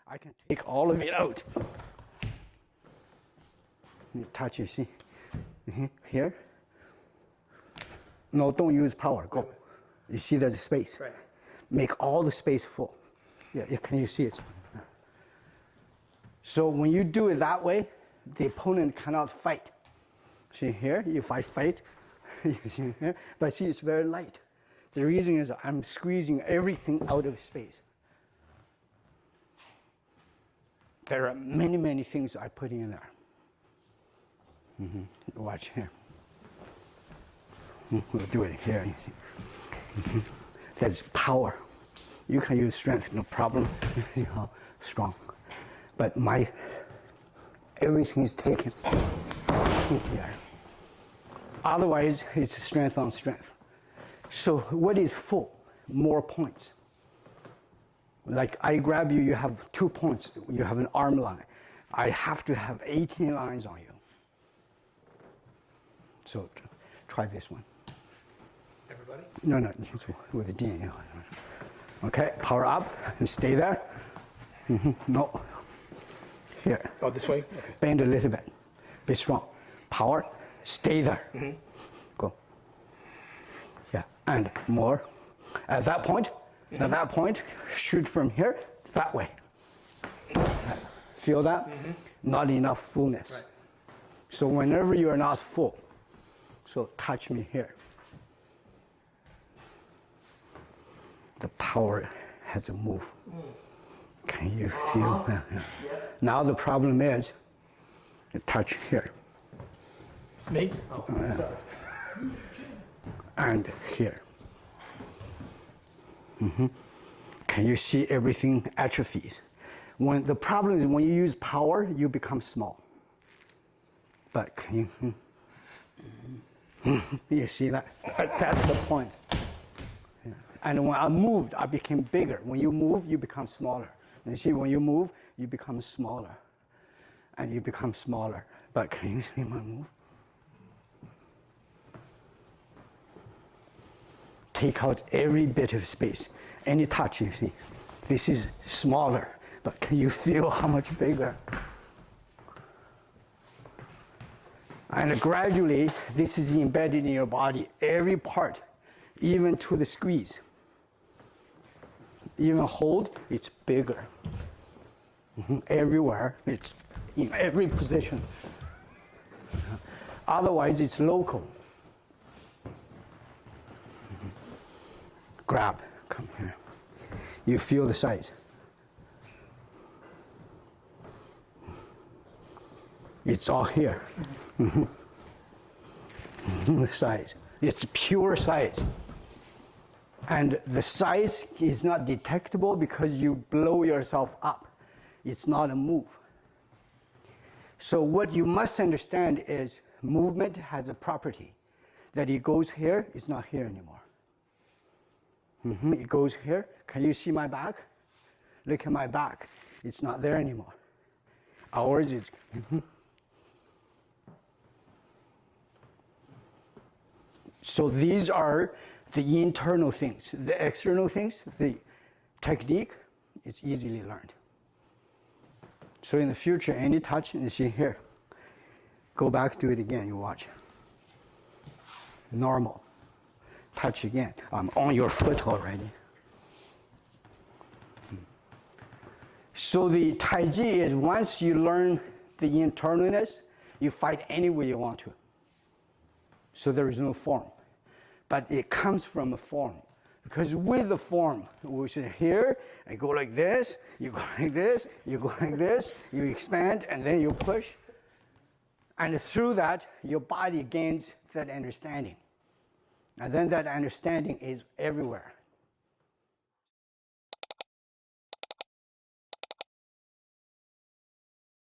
I can take all of it out. You touch, you see? Here. No, don't use power. Go. You see there's a space. Right. Make all the space full. Yeah, can you see it? So when you do it that way, the opponent cannot fight. See here, if I fight, you see here, but see it's very light. The reason is I'm squeezing everything out of space. There are many, many things I put in there. Watch here. We'll do it here. You see. That's power. You can use strength, no problem. Strong. But everything is taken here. Otherwise, it's strength on strength. So what is full? More points. Like I grab you, you have 2 points. You have an arm line. I have to have 18 lines on you. So try this one. Everybody? No, with the D. Okay, power up and stay there. No. Here. Oh, this way? Okay. Bend a little bit. Be strong. Power, stay there. Go. Yeah, and more. At that point, shoot from here, that way. Feel that? Not enough fullness. Right. So whenever you are not full, so touch me here. The power has a move. Can you feel that? Yeah. Now the problem is, touch here. Me? Oh. And here. Can you see everything atrophies? When the problem is when you use power, you become small. But can you, you see that? That's the point. Yeah. And when I moved, I became bigger. When you move, you become smaller. And you see, when you move, you become smaller. And you become smaller. But can you see my move? Take out every bit of space. Any touch, you see. This is smaller, but can you feel how much bigger? And gradually, this is embedded in your body, every part, even to the squeeze. Even hold, it's bigger. Everywhere, it's in every position. Otherwise, it's local. Grab, come here. You feel the size. It's all here. The size. It's pure size. And the size is not detectable because you blow yourself up. It's not a move. So what you must understand is movement has a property that it goes here, it's not here anymore. It goes here. Can you see my back? Look at my back. It's not there anymore. Ours is. So these are the internal things. The external things, the technique, is easily learned. So in the future, any touch, you see here. Go back, do it again, you watch. Normal. Touch again. I'm on your foot already. So the Taiji is once you learn the internalness, you fight any way you want to. So there is no form. But it comes from a form. Because with the form, we sit here, I go like this, you go like this, you go like this, you expand, and then you push. And through that, your body gains that understanding. And then that understanding is everywhere.